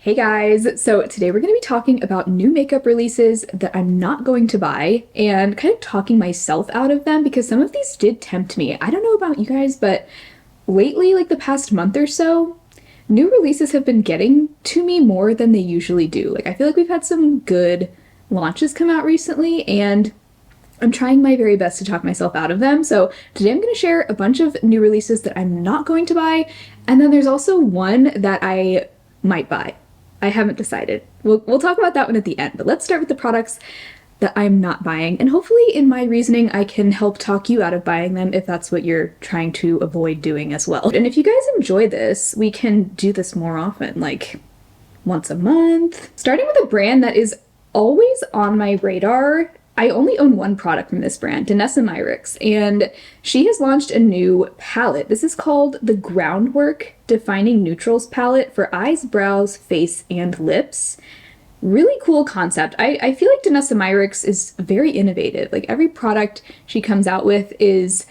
Hey guys! So today we're going to be talking about new makeup releases that I'm not going to buy and kind of talking myself out of them because some of these did tempt me. I don't know about you guys, but lately, like the past month or so, new releases have been getting to me more than they usually do. Like I feel like we've had some good launches come out recently and I'm trying my very best to talk myself out of them. So today I'm going to share a bunch of new releases that I'm not going to buy, and then there's also one that I might buy. I haven't decided. We'll talk about that one at the end, but let's start with the products that I'm not buying, and hopefully in my reasoning I can help talk you out of buying them if that's what you're trying to avoid doing as well. And if you guys enjoy this, we can do this more often, like once a month. Starting with a brand that is always on my radar. I only own one product from this brand, Danessa Myricks, and she has launched a new palette. This is called the Groundwork Defining Neutrals palette for eyes, brows, face, and lips. Really cool concept. I feel like Danessa Myricks is very innovative. Like every product she comes out with is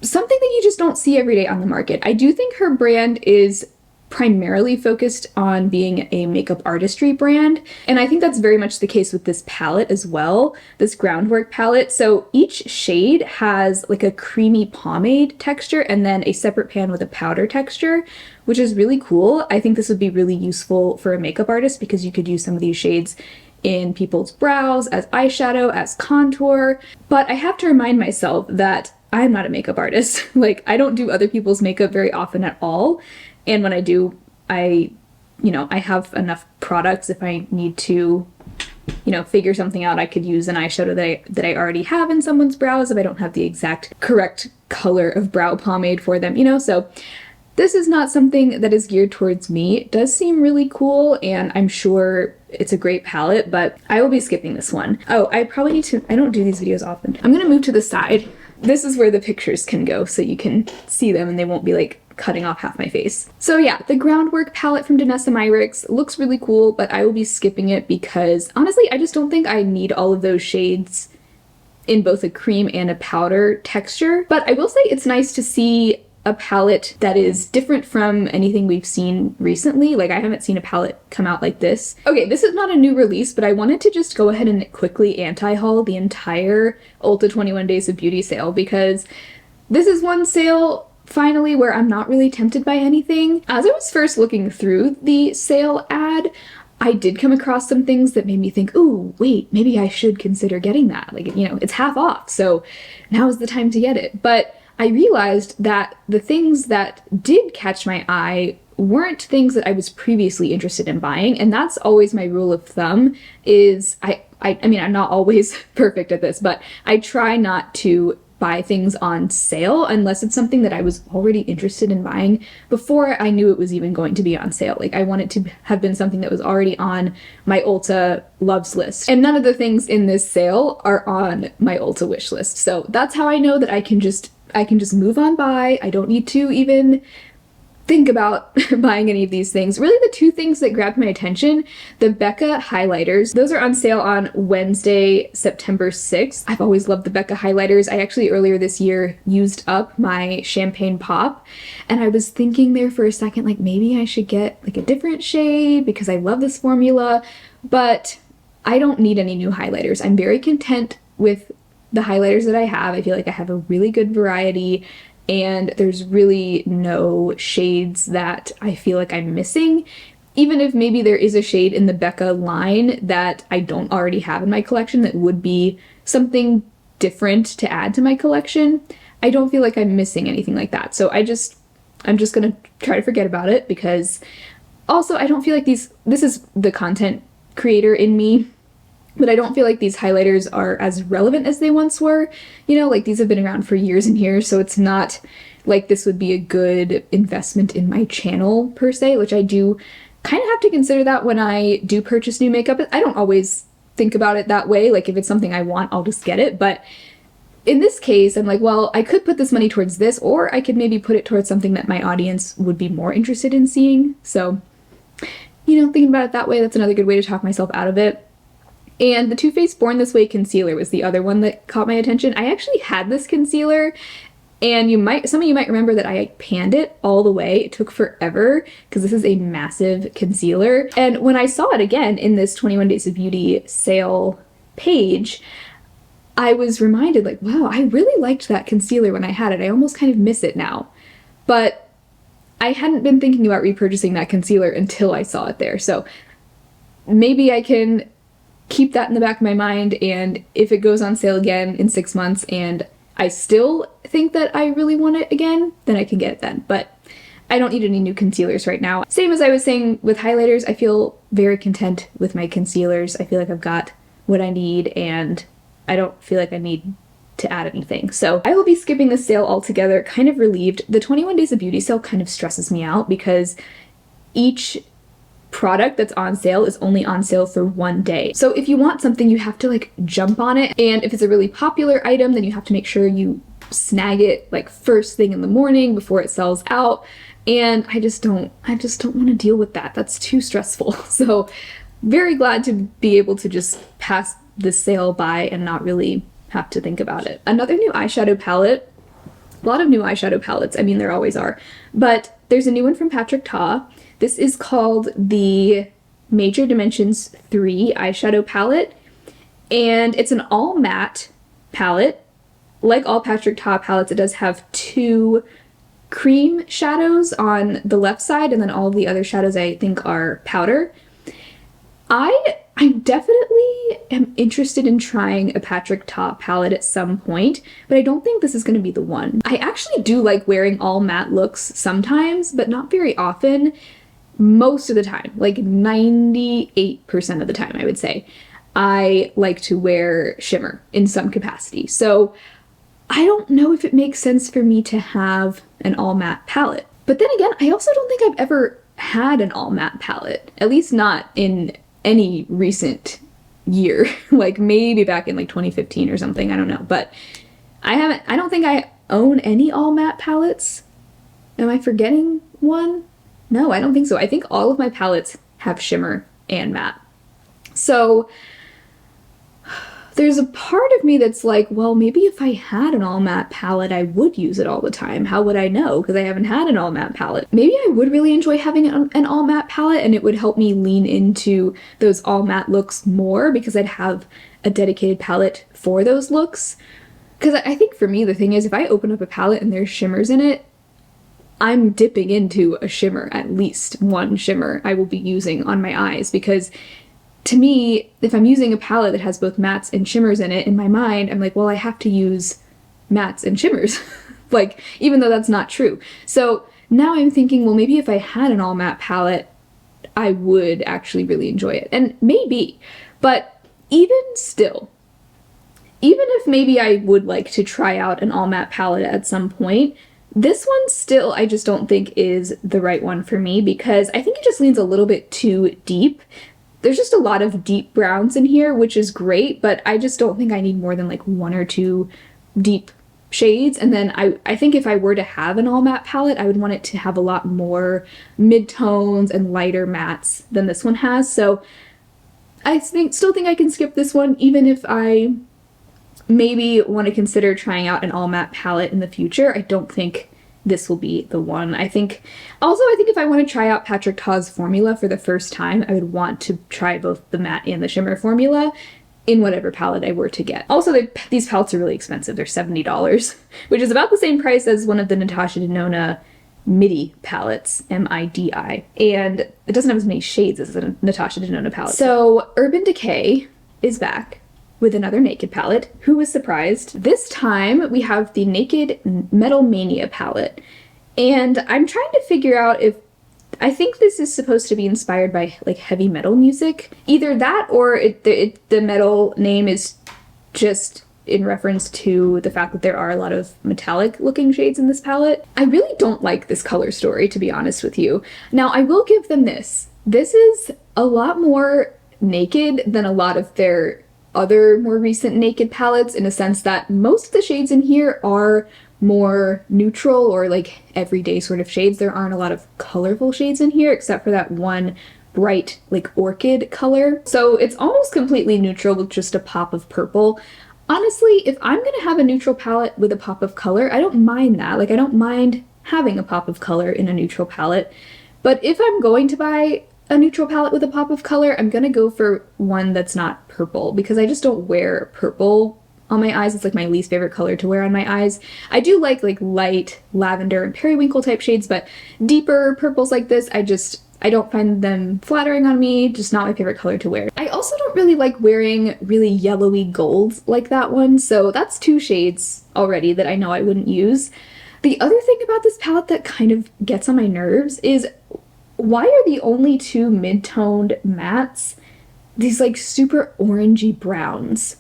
something that you just don't see every day on the market. I do think her brand is primarily focused on being a makeup artistry brand, and I think that's very much the case with this palette as well, this Groundwork palette. So each shade has like a creamy pomade texture and then a separate pan with a powder texture, which is really cool. I think this would be really useful for a makeup artist because you could use some of these shades in people's brows, as eyeshadow, as contour. But I have to remind myself that I'm not a makeup artist. Like I don't do other people's makeup very often at all. And when I do, I have enough products if I need to, figure something out. I could use an eyeshadow that I already have in someone's brows if I don't have the exact correct color of brow pomade for them, So this is not something that is geared towards me. It does seem really cool, and I'm sure it's a great palette, but I will be skipping this one. Oh, I probably need to, I don't do these videos often. I'm gonna move to the side. This is where the pictures can go so you can see them and they won't be like cutting off half my face. So yeah, the Groundwork palette from Danessa Myricks looks really cool, but I will be skipping it because honestly, I just don't think I need all of those shades in both a cream and a powder texture. But I will say it's nice to see a palette that is different from anything we've seen recently. Like I haven't seen a palette come out like this. Okay, this is not a new release, but I wanted to just go ahead and quickly anti-haul the entire Ulta 21 Days of Beauty sale because this is one sale finally where I'm not really tempted by anything. As I was first looking through the sale ad, I did come across some things that made me think, ooh, wait, maybe I should consider getting that. Like, it's half off, so now is the time to get it. But I realized that the things that did catch my eye weren't things that I was previously interested in buying, and that's always my rule of thumb is I mean, I'm not always perfect at this, but I try not to buy things on sale unless it's something that I was already interested in buying before I knew it was even going to be on sale. Like I want it to have been something that was already on my Ulta loves list. And none of the things in this sale are on my Ulta wish list. So that's how I know that I can just move on by. I don't need to even think about buying any of these things. Really the two things that grabbed my attention, the Becca highlighters. Those are on sale on Wednesday, September 6th. I've always loved the Becca highlighters. I actually earlier this year used up my Champagne Pop, and I was thinking there for a second, like maybe I should get like a different shade because I love this formula, but I don't need any new highlighters. I'm very content with the highlighters that I have. I feel like I have a really good variety, and there's really no shades that I feel like I'm missing. Even if maybe there is a shade in the Becca line that I don't already have in my collection that would be something different to add to my collection, I don't feel like I'm missing anything like that. So I'm just gonna try to forget about it because also I don't feel like this is the content creator in me, but I don't feel like these highlighters are as relevant as they once were. Like these have been around for years and years, so it's not like this would be a good investment in my channel per se, which I do kind of have to consider that when I do purchase new makeup. I don't always think about it that way. Like if it's something I want, I'll just get it. But in this case, I'm like, well, I could put this money towards this, or I could maybe put it towards something that my audience would be more interested in seeing. So, thinking about it that way, that's another good way to talk myself out of it. And the Too Faced Born This Way concealer was the other one that caught my attention. I actually had this concealer And some of you might remember that I panned it all the way. It took forever because this is a massive concealer. And when I saw it again in this 21 Days of Beauty sale page, I was reminded like, wow, I really liked that concealer when I had it. I almost kind of miss it now. But I hadn't been thinking about repurchasing that concealer until I saw it there. So maybe I can keep that in the back of my mind, and if it goes on sale again in 6 months and I still think that I really want it again, then I can get it then. But I don't need any new concealers right now. Same as I was saying with highlighters, I feel very content with my concealers. I feel like I've got what I need and I don't feel like I need to add anything. So I will be skipping this sale altogether, kind of relieved. The 21 Days of Beauty sale kind of stresses me out because each product that's on sale is only on sale for 1 day. So if you want something, you have to like jump on it. And if it's a really popular item, then you have to make sure you snag it like first thing in the morning before it sells out. And I just don't want to deal with that. That's too stressful. So very glad to be able to just pass this sale by and not really have to think about it. Another new eyeshadow palette. A lot of new eyeshadow palettes. I mean, there always are. But there's a new one from Patrick Ta. This is called the Major Dimensions 3 eyeshadow palette, and it's an all matte palette. Like all Patrick Ta palettes, it does have 2 cream shadows on the left side, and then all of the other shadows I think are powder. I definitely am interested in trying a Patrick Ta palette at some point, but I don't think this is going to be the one. I actually do like wearing all matte looks sometimes, but not very often. Most of the time, like 98% of the time, I would say, I like to wear shimmer in some capacity. So I don't know if it makes sense for me to have an all matte palette. But then again, I also don't think I've ever had an all matte palette, at least not in any recent year, like maybe back in like 2015 or something, I don't know. But I don't think I own any all matte palettes. Am I forgetting one? No, I don't think so. I think all of my palettes have shimmer and matte. So there's a part of me that's like, well, maybe if I had an all matte palette, I would use it all the time. How would I know? Because I haven't had an all matte palette. Maybe I would really enjoy having an all matte palette, and it would help me lean into those all matte looks more because I'd have a dedicated palette for those looks. Because I think for me, the thing is, if I open up a palette and there's shimmers in it, I'm dipping into a shimmer, at least one shimmer I will be using on my eyes, because to me, if I'm using a palette that has both mattes and shimmers in it, in my mind, I'm like, well, I have to use mattes and shimmers, like, even though that's not true. So now I'm thinking, well, maybe if I had an all matte palette, I would actually really enjoy it. And maybe, but even still, even if maybe I would like to try out an all matte palette at some point, this one still, I just don't think is the right one for me because I think it just leans a little bit too deep. There's just a lot of deep browns in here, which is great, but I just don't think I need more than like 1 or 2 deep shades. And then I think if I were to have an all matte palette, I would want it to have a lot more mid-tones and lighter mattes than this one has. So I still think I can skip this one, even if I maybe want to consider trying out an all matte palette in the future. I don't think this will be the one. I think if I want to try out Patrick Ta's formula for the first time, I would want to try both the matte and the shimmer formula in whatever palette I were to get. Also, these palettes are really expensive. They're $70, which is about the same price as one of the Natasha Denona MIDI palettes, M-I-D-I. And it doesn't have as many shades as the Natasha Denona palette. So Urban Decay is back with another Naked palette. Who was surprised? This time we have the Naked Metal Mania palette. And I'm trying to figure out if, I think this is supposed to be inspired by like heavy metal music. Either that or the metal name is just in reference to the fact that there are a lot of metallic looking shades in this palette. I really don't like this color story, to be honest with you. Now I will give them this. This is a lot more naked than a lot of their other more recent Naked palettes, in a sense that most of the shades in here are more neutral or like everyday sort of shades. There aren't a lot of colorful shades in here except for that one bright like orchid color. So it's almost completely neutral with just a pop of purple. Honestly, if I'm gonna have a neutral palette with a pop of color, I don't mind that. Like, I don't mind having a pop of color in a neutral palette. But if I'm going to buy a neutral palette with a pop of color, I'm gonna go for one that's not purple, because I just don't wear purple on my eyes. It's like my least favorite color to wear on my eyes. I do like light lavender and periwinkle type shades, but deeper purples like this, I don't find them flattering on me, just not my favorite color to wear. I also don't really like wearing really yellowy golds like that one, so that's two shades already that I know I wouldn't use. The other thing about this palette that kind of gets on my nerves is, why are the only two mid-toned mattes these like super orangey browns?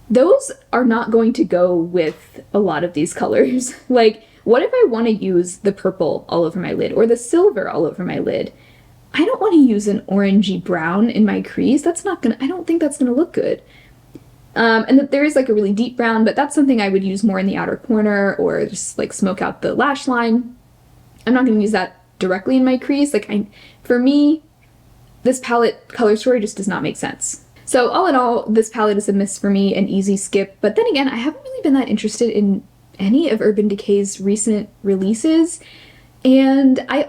Those are not going to go with a lot of these colors. Like, what if I want to use the purple all over my lid or the silver all over my lid? I don't want to use an orangey brown in my crease. That's not gonna, I don't think that's gonna look good. And that there is like a really deep brown, but that's something I would use more in the outer corner or just like smoke out the lash line. I'm not gonna use that directly in my crease. Like, for me, this palette color story just does not make sense. So all in all, this palette is a miss for me, an easy skip. But then again, I haven't really been that interested in any of Urban Decay's recent releases. And I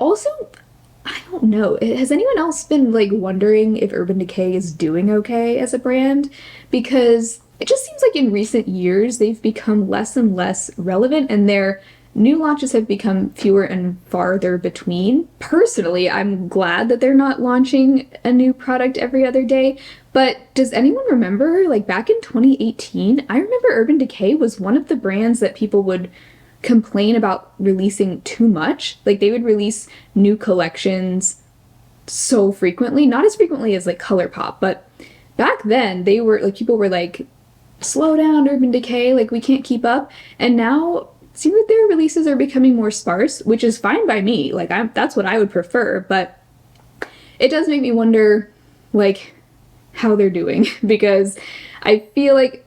don't know, has anyone else been like wondering if Urban Decay is doing okay as a brand? Because it just seems like in recent years they've become less and less relevant, and their new launches have become fewer and farther between. Personally, I'm glad that they're not launching a new product every other day, but does anyone remember, like back in 2018, I remember Urban Decay was one of the brands that people would complain about releasing too much. Like, they would release new collections so frequently, not as frequently as like ColourPop, but back then they were like, people were like, slow down, Urban Decay, like we can't keep up. And now it seems like their releases are becoming more sparse, which is fine by me. Like, that's what I would prefer, but it does make me wonder like how they're doing, because I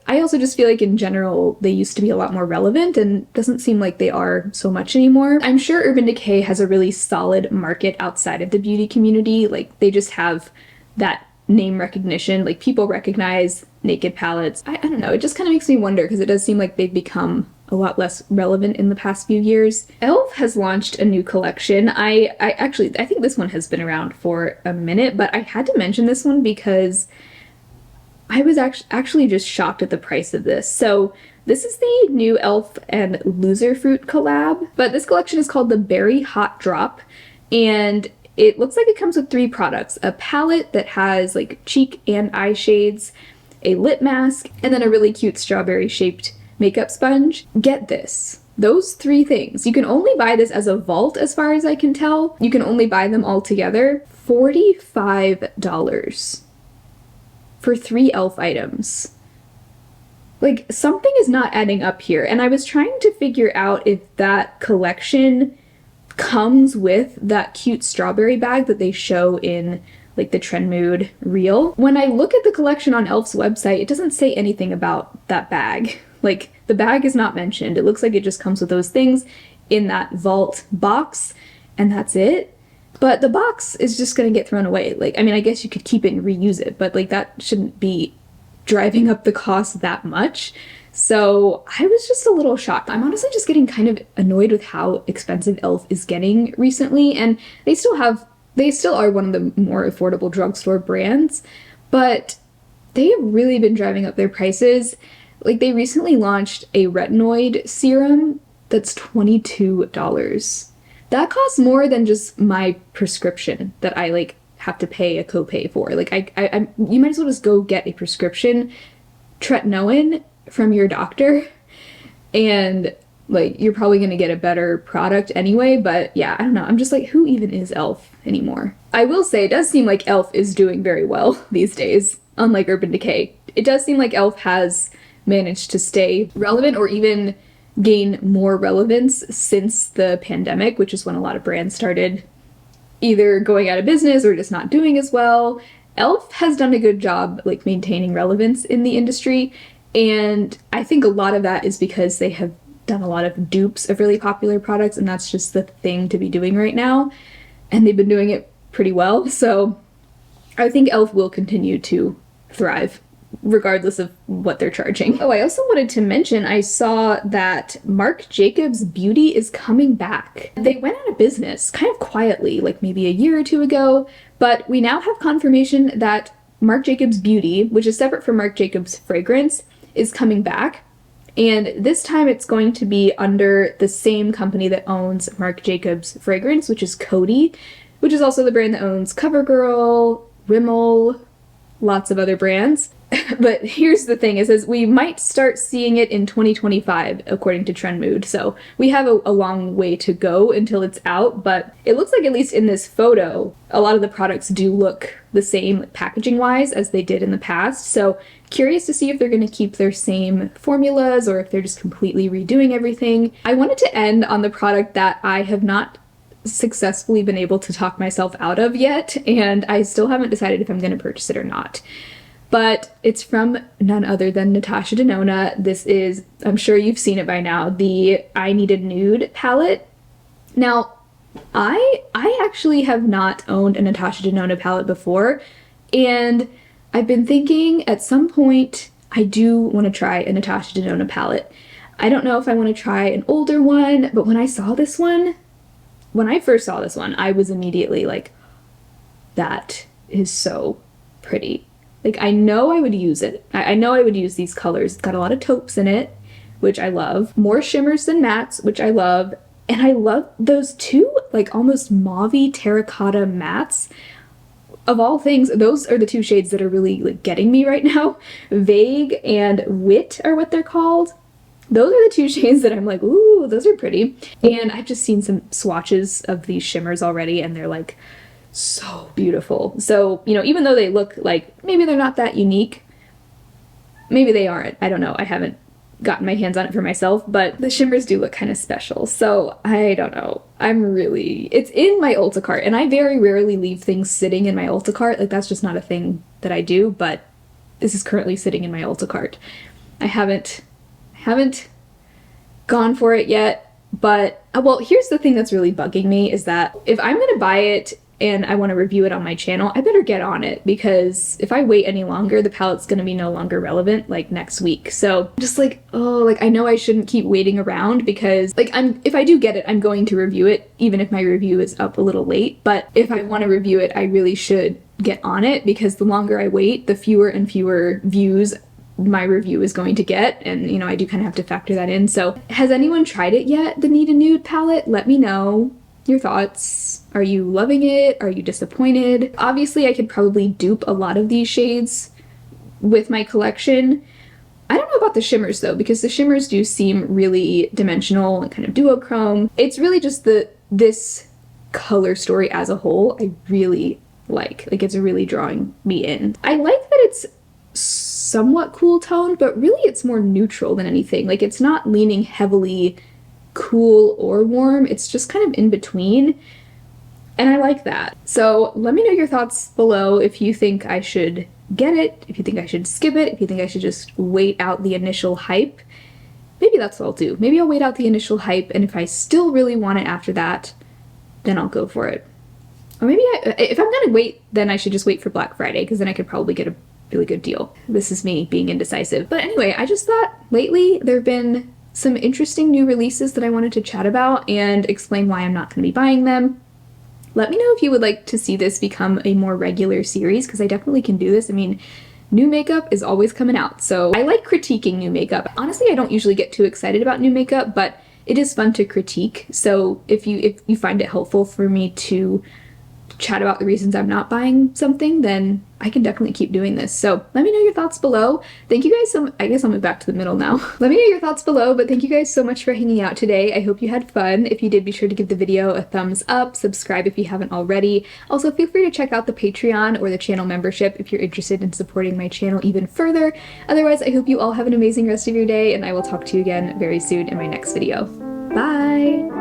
also just feel like in general they used to be a lot more relevant, and doesn't seem like they are so much anymore. I'm sure Urban Decay has a really solid market outside of the beauty community. Like, they just have that name recognition, like people recognize Naked palettes. I don't know, it just kind of makes me wonder, because it does seem like they've become a lot less relevant in the past few years. e.l.f. has launched a new collection. I think this one has been around for a minute, but I had to mention this one because I was actually just shocked at the price of this. So this is the new e.l.f. and Loser Fruit collab, but this collection is called the Berry Hot Drop, and it looks like it comes with 3 products: a palette that has like cheek and eye shades, a lip mask, and then a really cute strawberry shaped makeup sponge. Get this. Those 3 things. You can only buy this as a vault as far as I can tell. You can only buy them all together. $45 for 3 e.l.f. items. Like, something is not adding up here. And I was trying to figure out if that collection comes with that cute strawberry bag that they show in like the Trend Mood reel. When I look at the collection on e.l.f.'s website, it doesn't say anything about that bag. Like, the bag is not mentioned. It looks like it just comes with those things in that vault box, and that's it. But the box is just gonna get thrown away. Like, I mean, I guess you could keep it and reuse it, but like that shouldn't be driving up the cost that much. So I was just a little shocked. I'm honestly just getting kind of annoyed with how expensive e.l.f. is getting recently, and they still are one of the more affordable drugstore brands, but they have really been driving up their prices. Like, they recently launched a retinoid serum that's $22. That costs more than just my prescription that I like have to pay a copay for. Like, you might as well just go get a prescription tretinoin from your doctor, and like you're probably gonna get a better product anyway. But yeah, I don't know, I'm just like, who even is e.l.f. anymore? I will say it does seem like e.l.f. is doing very well these days, unlike Urban Decay. It does seem like e.l.f. has managed to stay relevant, or even gain more relevance since the pandemic, which is when a lot of brands started either going out of business or just not doing as well. e.l.f. has done a good job like maintaining relevance in the industry, and I think a lot of that is because they have done a lot of dupes of really popular products, and that's just the thing to be doing right now, and they've been doing it pretty well. So I think e.l.f. will continue to thrive regardless of what they're charging. Oh, I also wanted to mention, I saw that Marc Jacobs Beauty is coming back. They went out of business kind of quietly, like maybe a year or two ago, but we now have confirmation that Marc Jacobs Beauty, which is separate from Marc Jacobs Fragrance, is coming back. And this time it's going to be under the same company that owns Marc Jacobs Fragrance, which is Coty, which is also the brand that owns CoverGirl, Rimmel, lots of other brands. But here's the thing, it says we might start seeing it in 2025, according to Trend Mood. So we have a long way to go until it's out, but it looks like, at least in this photo, a lot of the products do look the same packaging-wise as they did in the past. So curious to see if they're going to keep their same formulas or if they're just completely redoing everything. I wanted to end on the product that I have not successfully been able to talk myself out of yet, and I still haven't decided if I'm going to purchase it or not. But it's from none other than Natasha Denona. This is, I'm sure you've seen it by now, the I Need Nude palette. Now, I actually have not owned a Natasha Denona palette before, and I've been thinking at some point I do want to try a Natasha Denona palette. I don't know if I want to try an older one, but when I saw this one, when I first saw this one, I was immediately like, that is so pretty. Like, I know I would use it. I know I would use these colors. It's got a lot of taupes in it, which I love. More shimmers than mattes, which I love. And I love those two, like, almost mauve-y terracotta mattes. Of all things, those are the two shades that are really, like, getting me right now. Vague and Wit are what they're called. Those are the two shades that I'm like, ooh, those are pretty. And I've just seen some swatches of these shimmers already, and they're, like, so beautiful. So, you know, even though they look like maybe they're not that unique, maybe they aren't. I don't know. I haven't gotten my hands on it for myself, but the shimmers do look kind of special. So I don't know. It's in my Ulta cart, and I very rarely leave things sitting in my Ulta cart. Like, that's just not a thing that I do, but this is currently sitting in my Ulta cart. I haven't gone for it yet, but well, here's the thing that's really bugging me is that if I'm gonna buy it and I want to review it on my channel, I better get on it, because if I wait any longer, the palette's going to be no longer relevant, like, next week. So just like, oh, like, I know I shouldn't keep waiting around, because like, if I do get it, I'm going to review it, even if my review is up a little late. But if I want to review it, I really should get on it, because the longer I wait, the fewer and fewer views my review is going to get, and you know, I do kind of have to factor that in. So has anyone tried it yet, the Need a Nude palette? Let me know your thoughts. Are you loving it? Are you disappointed? Obviously, I could probably dupe a lot of these shades with my collection. I don't know about the shimmers though, because the shimmers do seem really dimensional and kind of duochrome. It's really just this color story as a whole I really like. Like, it's really drawing me in. I like that it's somewhat cool toned, but really it's more neutral than anything. Like, it's not leaning heavily cool or warm. It's just kind of in between. And I like that. So let me know your thoughts below if you think I should get it, if you think I should skip it, if you think I should just wait out the initial hype. Maybe that's what I'll do. Maybe I'll wait out the initial hype, and if I still really want it after that, then I'll go for it. Or maybe if I'm gonna wait, then I should just wait for Black Friday, because then I could probably get a really good deal. This is me being indecisive. But anyway, I just thought lately there have been some interesting new releases that I wanted to chat about and explain why I'm not going to be buying them. Let me know if you would like to see this become a more regular series, because I definitely can do this. I mean, new makeup is always coming out, so I like critiquing new makeup. Honestly, I don't usually get too excited about new makeup, but it is fun to critique. So if you find it helpful for me to chat about the reasons I'm not buying something, then I can definitely keep doing this. So let me know your thoughts below. Thank you guys so much. I guess I'll move back to the middle now. Let me know your thoughts below, but thank you guys so much for hanging out today. I hope you had fun. If you did, be sure to give the video a thumbs up, subscribe if you haven't already. Also, feel free to check out the Patreon or the channel membership if you're interested in supporting my channel even further. Otherwise, I hope you all have an amazing rest of your day, and I will talk to you again very soon in my next video. Bye!